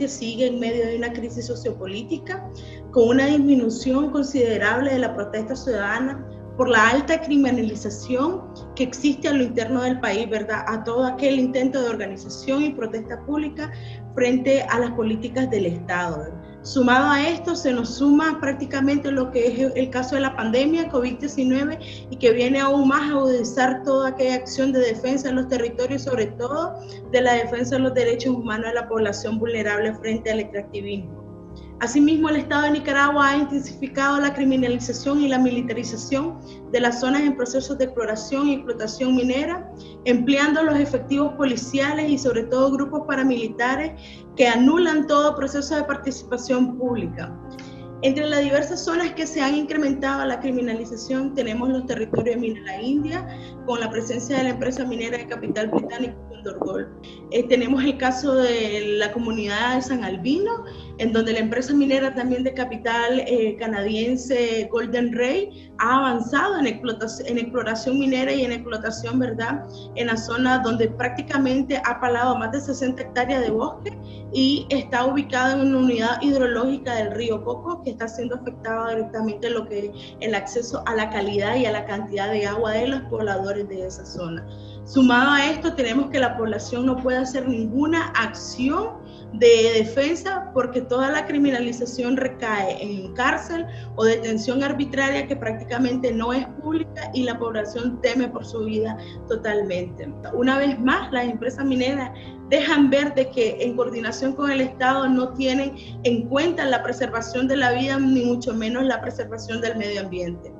actualmente sigue en medio de una crisis sociopolítica, con una disminución considerable de la protesta ciudadana por la alta criminalización que existe a lo interno del país, ¿verdad? A todo aquel intento de organización y protesta pública frente a las políticas del Estado, ¿verdad? Sumado a esto, se nos suma prácticamente lo que es el caso de la pandemia COVID-19 y que viene aún más a agudizar toda aquella acción de defensa de los territorios, sobre todo de la defensa de los derechos humanos de la población vulnerable frente al extractivismo. Asimismo, el Estado de Nicaragua ha intensificado la criminalización y la militarización de las zonas en procesos de exploración y explotación minera, empleando los efectivos policiales y sobre todo grupos paramilitares que anulan todo proceso de participación pública. Entre las diversas zonas que se han incrementado la criminalización tenemos los territorios de Minera India, con la presencia de la empresa minera de capital británico Condor Gold. Tenemos el caso de la comunidad de San Albino, en donde la empresa minera también de capital canadiense Golden Ray ha avanzado en exploración minera y en explotación, ¿verdad?, en la zona donde prácticamente ha palado más de 60 hectáreas de bosque y está ubicado en una unidad hidrológica del río Coco, que está siendo afectado directamente lo que es el acceso a la calidad y a la cantidad de agua de los pobladores de esa zona. Sumado a esto, tenemos que la población no puede hacer ninguna acción de defensa porque toda la criminalización recae en cárcel o detención arbitraria que prácticamente no es pública y la población teme por su vida totalmente. Una vez más, las empresas mineras dejan ver de que en coordinación con el Estado no tienen en cuenta la preservación de la vida ni mucho menos la preservación del medio ambiente.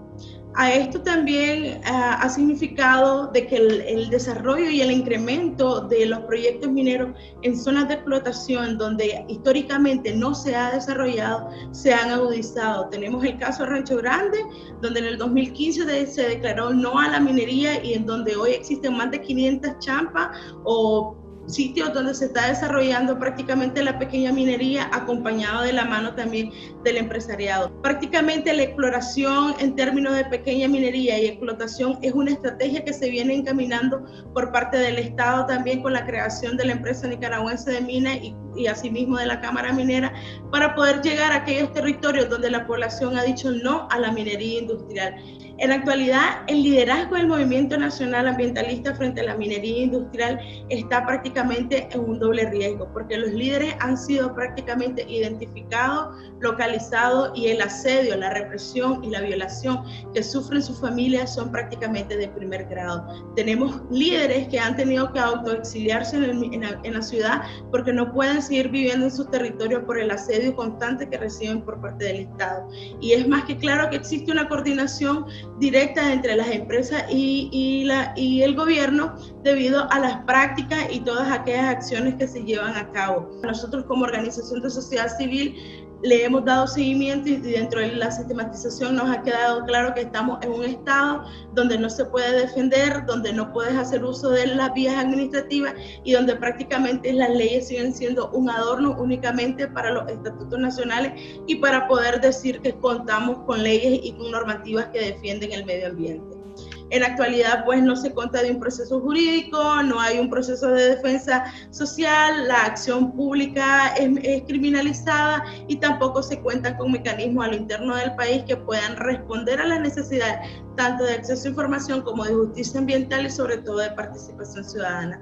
A esto también ha significado de que el desarrollo y el incremento de los proyectos mineros en zonas de explotación donde históricamente no se ha desarrollado, se han agudizado. Tenemos el caso de Rancho Grande, donde en el 2015 se declaró no a la minería y en donde hoy existen más de 500 champas o sitios donde se está desarrollando prácticamente la pequeña minería, acompañado de la mano también del empresariado. Prácticamente la exploración en términos de pequeña minería y explotación es una estrategia que se viene encaminando por parte del Estado también con la creación de la empresa nicaragüense de minas y asimismo de la Cámara Minera para poder llegar a aquellos territorios donde la población ha dicho no a la minería industrial. En la actualidad, el liderazgo del movimiento nacional ambientalista frente a la minería industrial está prácticamente en un doble riesgo, porque los líderes han sido prácticamente identificados, localizados y el asedio, la represión y la violación que sufren sus familias son prácticamente de primer grado. Tenemos líderes que han tenido que autoexiliarse en la ciudad porque no pueden seguir viviendo en su territorio por el asedio constante que reciben por parte del Estado. Y es más que claro que existe una coordinación directa entre las empresas y el gobierno debido a las prácticas y todas aquellas acciones que se llevan a cabo. Nosotros como organización de sociedad civil le hemos dado seguimiento y dentro de la sistematización nos ha quedado claro que estamos en un estado donde no se puede defender, donde no puedes hacer uso de las vías administrativas y donde prácticamente las leyes siguen siendo un adorno únicamente para los estatutos nacionales y para poder decir que contamos con leyes y con normativas que defienden el medio ambiente. En la actualidad, pues no se cuenta de un proceso jurídico, no hay un proceso de defensa social, la acción pública es criminalizada y tampoco se cuenta con mecanismos a lo interno del país que puedan responder a las necesidades tanto de acceso a información como de justicia ambiental y sobre todo de participación ciudadana.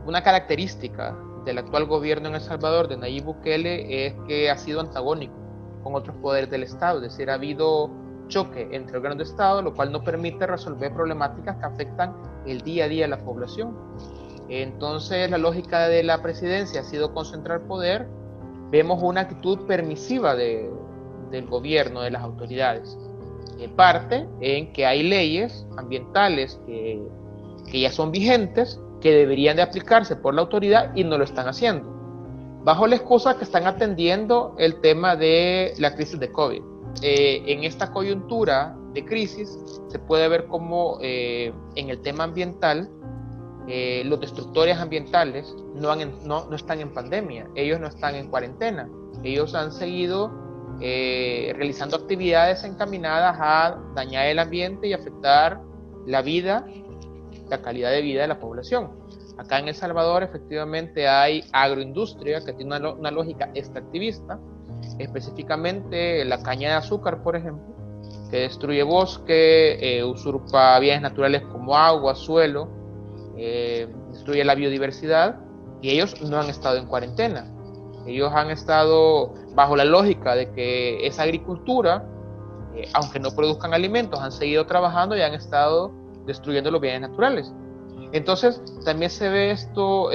Una característica del actual gobierno en El Salvador de Nayib Bukele es que ha sido antagónico con otros poderes del Estado, es decir, ha habido choque entre órganos de Estado, lo cual no permite resolver problemáticas que afectan el día a día de la población. Entonces, la lógica de la presidencia ha sido concentrar poder. Vemos una actitud permisiva del gobierno, de las autoridades. Parte en que hay leyes ambientales que ya son vigentes, que deberían de aplicarse por la autoridad y no lo están haciendo, bajo la excusa que están atendiendo el tema de la crisis de COVID. En esta coyuntura de crisis se puede ver como en el tema ambiental los destructores ambientales no están en pandemia, ellos no están en cuarentena, ellos han seguido realizando actividades encaminadas a dañar el ambiente y afectar la vida, la calidad de vida de la población. Acá en El Salvador efectivamente hay agroindustria que tiene una lógica extractivista, específicamente la caña de azúcar, por ejemplo, que destruye bosque, usurpa bienes naturales como agua, suelo, destruye la biodiversidad, y ellos no han estado en cuarentena. Ellos han estado bajo la lógica de que esa agricultura, aunque no produzcan alimentos, han seguido trabajando y han estado destruyendo los bienes naturales. Entonces también se ve esto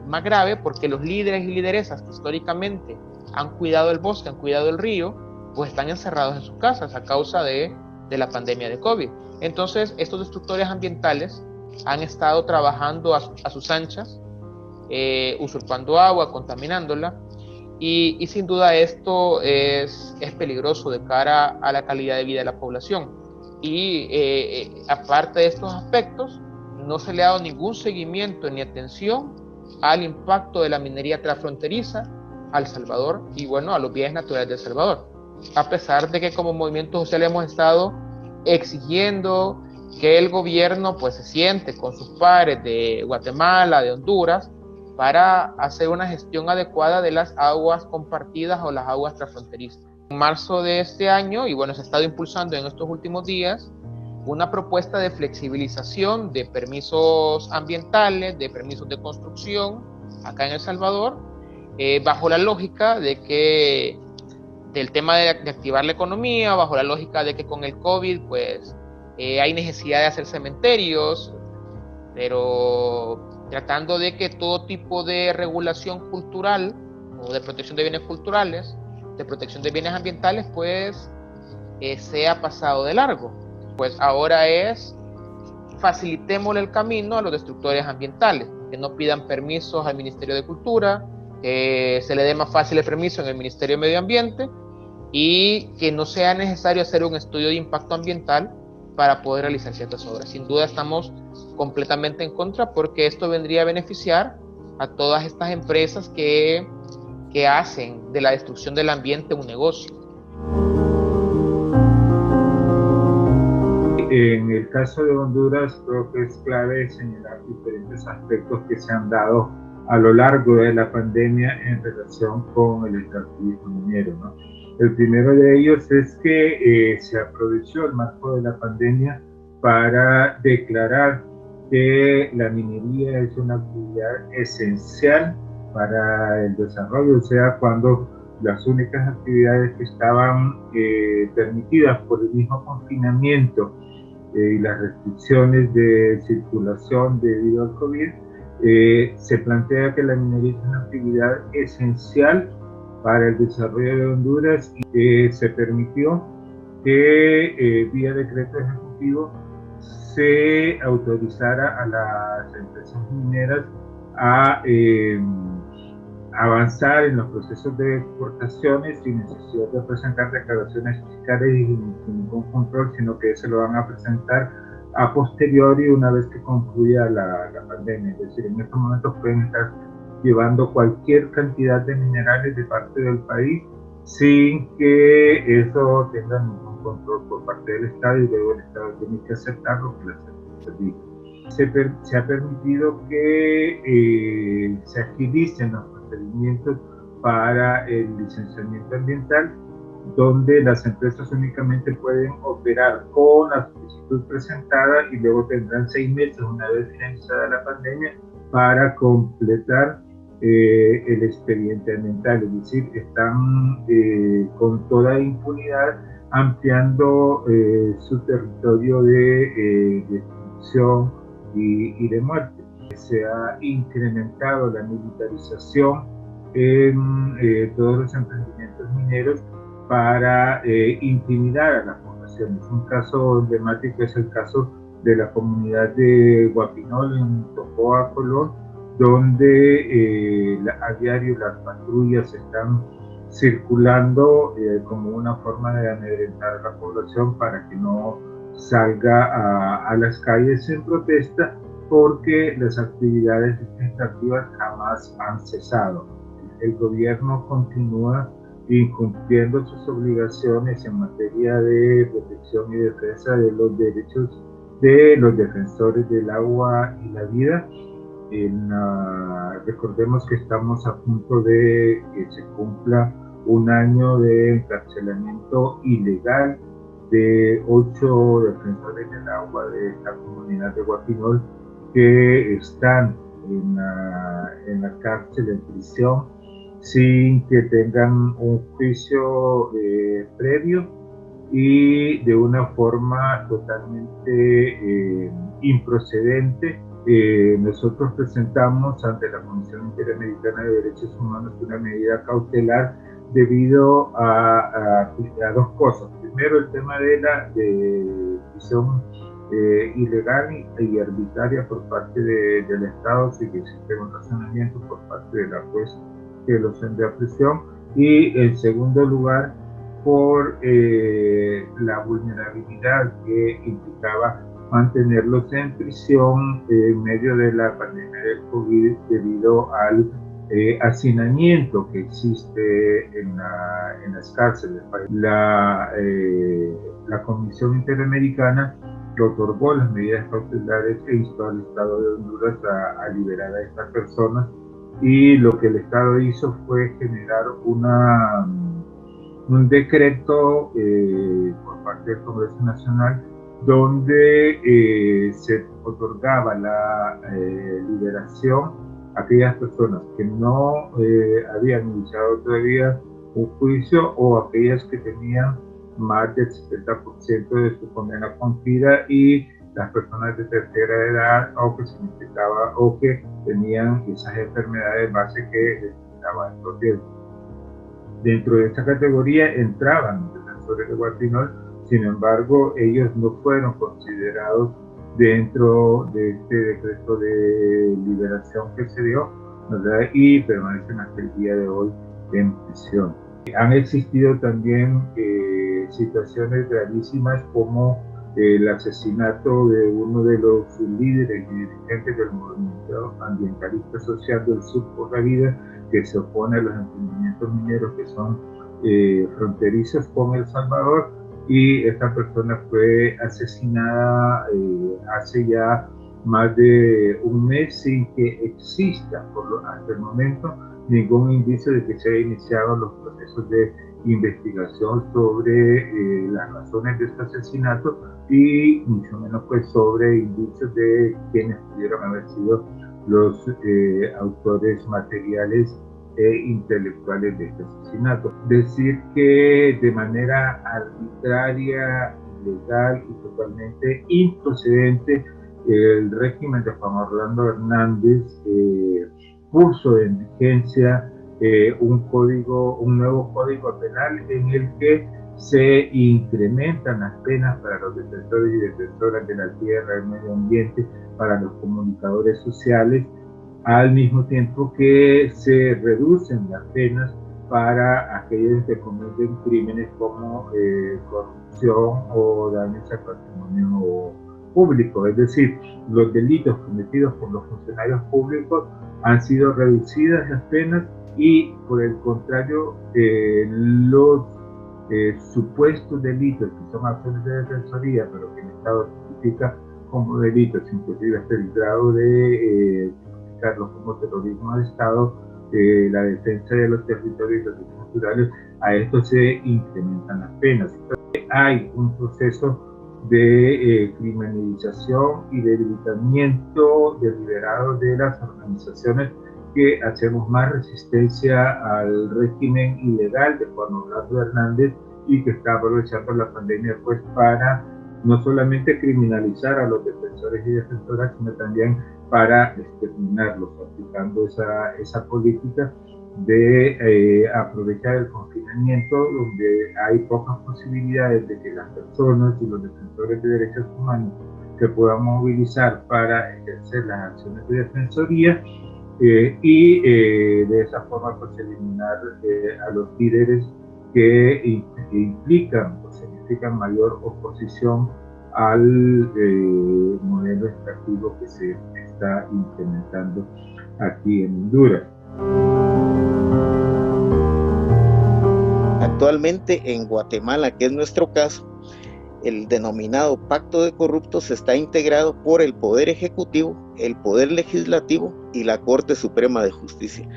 más grave porque los líderes y lideresas que históricamente han cuidado el bosque, han cuidado el río, pues están encerrados en sus casas a causa de la pandemia de COVID. Entonces estos destructores ambientales han estado trabajando a sus anchas, usurpando agua, contaminándola, y sin duda esto es peligroso de cara a la calidad de vida de la población. Y aparte de estos aspectos, no se le ha dado ningún seguimiento ni atención al impacto de la minería transfronteriza a El Salvador y bueno, a los bienes naturales de El Salvador. A pesar de que como movimiento social hemos estado exigiendo que el gobierno pues se siente con sus pares de Guatemala, de Honduras, para hacer una gestión adecuada de las aguas compartidas o las aguas transfronterizas. En marzo de este año, y bueno, se ha estado impulsando en estos últimos días, una propuesta de flexibilización de permisos ambientales, de permisos de construcción acá en El Salvador, bajo la lógica de que del tema de activar la economía, bajo la lógica de que con el COVID pues hay necesidad de hacer cementerios, pero tratando de que todo tipo de regulación cultural o de protección de bienes culturales, de protección de bienes ambientales, pues sea pasado de largo. Pues ahora es facilitémosle el camino a los destructores ambientales, que no pidan permisos al Ministerio de Cultura, que se le dé más fácil el permiso en el Ministerio de Medio Ambiente y que no sea necesario hacer un estudio de impacto ambiental para poder realizar ciertas obras. Sin duda estamos completamente en contra porque esto vendría a beneficiar a todas estas empresas que hacen de la destrucción del ambiente un negocio. En el caso de Honduras, creo que es clave señalar diferentes aspectos que se han dado a lo largo de la pandemia en relación con el extractivismo minero, ¿no? El primero de ellos es que se aprovechó el marco de la pandemia para declarar que la minería es una actividad esencial para el desarrollo, o sea, cuando las únicas actividades que estaban permitidas por el mismo confinamiento y las restricciones de circulación debido al COVID, se plantea que la minería es una actividad esencial para el desarrollo de Honduras y se permitió que vía decreto ejecutivo se autorizara a las empresas mineras a avanzar en los procesos de exportaciones sin necesidad de presentar declaraciones fiscales y sin ningún control, sino que se lo van a presentar a posteriori una vez que concluya la pandemia. Es decir, en estos momentos pueden estar llevando cualquier cantidad de minerales de parte del país sin que eso tenga ningún control por parte del Estado y luego el Estado tiene que aceptar lo que la certeza diga. Se ha permitido que se agilicen los procedimientos para el licenciamiento ambiental, donde las empresas únicamente pueden operar con la solicitud presentada y luego tendrán 6 meses una vez finalizada la pandemia para completar el expediente ambiental, es decir, están con toda impunidad ampliando su territorio de destrucción y de muerte. Se ha incrementado la militarización en todos los emprendimientos mineros para intimidar a las poblaciones. Un caso emblemático es el caso de la comunidad de Guapinol en Tocoa, Colón, donde a diario las patrullas están circulando como una forma de amedrentar a la población para que no salga a las calles en protesta, porque las actividades extractivas jamás han cesado. El gobierno continúa incumpliendo sus obligaciones en materia de protección y defensa de los derechos de los defensores del agua y la vida, recordemos que estamos a punto de que se cumpla un año de encarcelamiento ilegal de 8 defensores del agua de esta comunidad de Guatinol que están en la cárcel, en prisión, sin que tengan un juicio previo y de una forma totalmente improcedente. Nosotros presentamos ante la Comisión Interamericana de Derechos Humanos una medida cautelar debido a dos cosas. Primero, el tema de la prisión ilegal y arbitraria por parte del Estado, sin que exista un razonamiento por parte de la juez que los envía a prisión. Y en segundo lugar, por la vulnerabilidad que implicaba mantenerlos en prisión en medio de la pandemia del COVID debido al hacinamiento que existe en las cárceles. La Comisión Interamericana otorgó las medidas cautelares e instó al Estado de Honduras a liberar a estas personas, y lo que el Estado hizo fue generar un decreto por parte del Congreso Nacional donde se otorgaba la liberación a aquellas personas que no habían iniciado todavía un juicio o aquellas que tenían más del 70% de su condena cumplida, y las personas de tercera edad o que significaba o que tenían esas enfermedades base que significaban estos riesgos. Dentro de esta categoría entraban defensores de Guatinol, sin embargo, ellos no fueron considerados dentro de este decreto de liberación que se dio, ¿verdad? Y permanecen hasta el día de hoy en prisión. Han existido también situaciones gravísimas como el asesinato de uno de los líderes y dirigentes del movimiento ambientalista social del Sur por la Vida, que se opone a los emprendimientos mineros que son fronterizos con El Salvador, y esta persona fue asesinada hace ya más de un mes sin que exista hasta el momento ningún indicio de que se hayan iniciado los procesos de investigación sobre las razones de este asesinato, y mucho menos pues sobre indicios de quienes pudieron haber sido los autores materiales e intelectuales de este asesinato. Decir que de manera arbitraria, ilegal y totalmente improcedente el régimen de Juan Orlando Hernández puso en vigencia un nuevo código penal en el que se incrementan las penas para los defensores y defensoras de la tierra, del medio ambiente, para los comunicadores sociales, al mismo tiempo que se reducen las penas para aquellos que cometen crímenes como corrupción o daños al patrimonio público. Es decir, los delitos cometidos por los funcionarios públicos han sido reducidas las penas, y por el contrario, los supuestos delitos que son acciones de defensoría, pero que el Estado tipifica como delitos, inclusive hasta el grado de tipificarlos como terrorismo de Estado, la defensa de los territorios y los derechos naturales, a esto se incrementan las penas. Entonces, hay un proceso de criminalización y debilitamiento deliberado de las organizaciones que hacemos más resistencia al régimen ilegal de Juan Orlando Hernández, y que está aprovechando la pandemia pues para no solamente criminalizar a los defensores y defensoras, sino también para exterminarlos, aplicando esa política de aprovechar el confinamiento, donde hay pocas posibilidades de que las personas y los defensores de derechos humanos se puedan movilizar para ejercer las acciones de defensoría, y de esa forma pues eliminar a los líderes que implican o significan mayor oposición al modelo extractivo que se está implementando aquí en Honduras. Actualmente en Guatemala, que es nuestro caso, el denominado Pacto de Corruptos está integrado por el Poder Ejecutivo, el Poder Legislativo y la Corte Suprema de Justicia.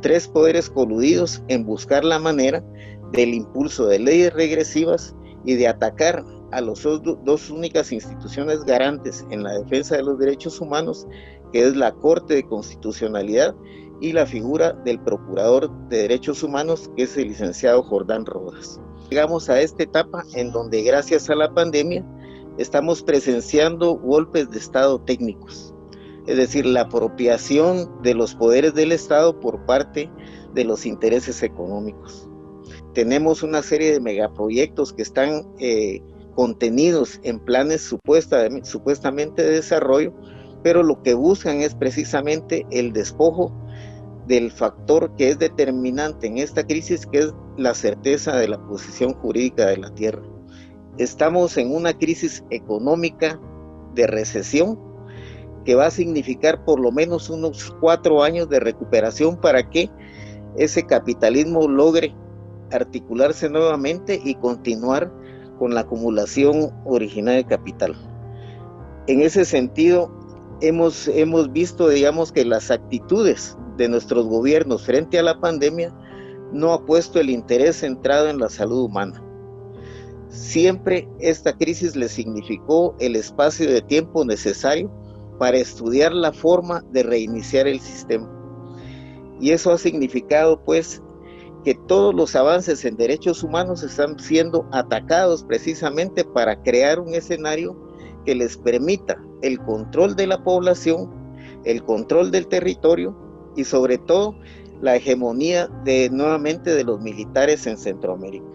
3 poderes coludidos en buscar la manera del impulso de leyes regresivas y de atacar a las dos únicas instituciones garantes en la defensa de los derechos humanos, que es la Corte de Constitucionalidad y la figura del Procurador de Derechos Humanos, que es el licenciado Jordán Rodas. Llegamos a esta etapa en donde, gracias a la pandemia, estamos presenciando golpes de Estado técnicos, es decir, la apropiación de los poderes del Estado por parte de los intereses económicos. Tenemos una serie de megaproyectos que están contenidos en planes supuestamente de desarrollo, pero lo que buscan es precisamente el despojo del factor que es determinante en esta crisis, que es la certeza de la posición jurídica de la tierra. Estamos en una crisis económica de recesión que va a significar por lo menos unos 4 años de recuperación para que ese capitalismo logre articularse nuevamente y continuar con la acumulación original de capital. En ese sentido, hemos visto, digamos, que las actitudes de nuestros gobiernos frente a la pandemia no ha puesto el interés centrado en la salud humana. Siempre esta crisis le significó el espacio de tiempo necesario para estudiar la forma de reiniciar el sistema. Y eso ha significado, pues, que todos los avances en derechos humanos están siendo atacados precisamente para crear un escenario que les permita el control de la población, el control del territorio y sobre todo la hegemonía nuevamente de los militares en Centroamérica.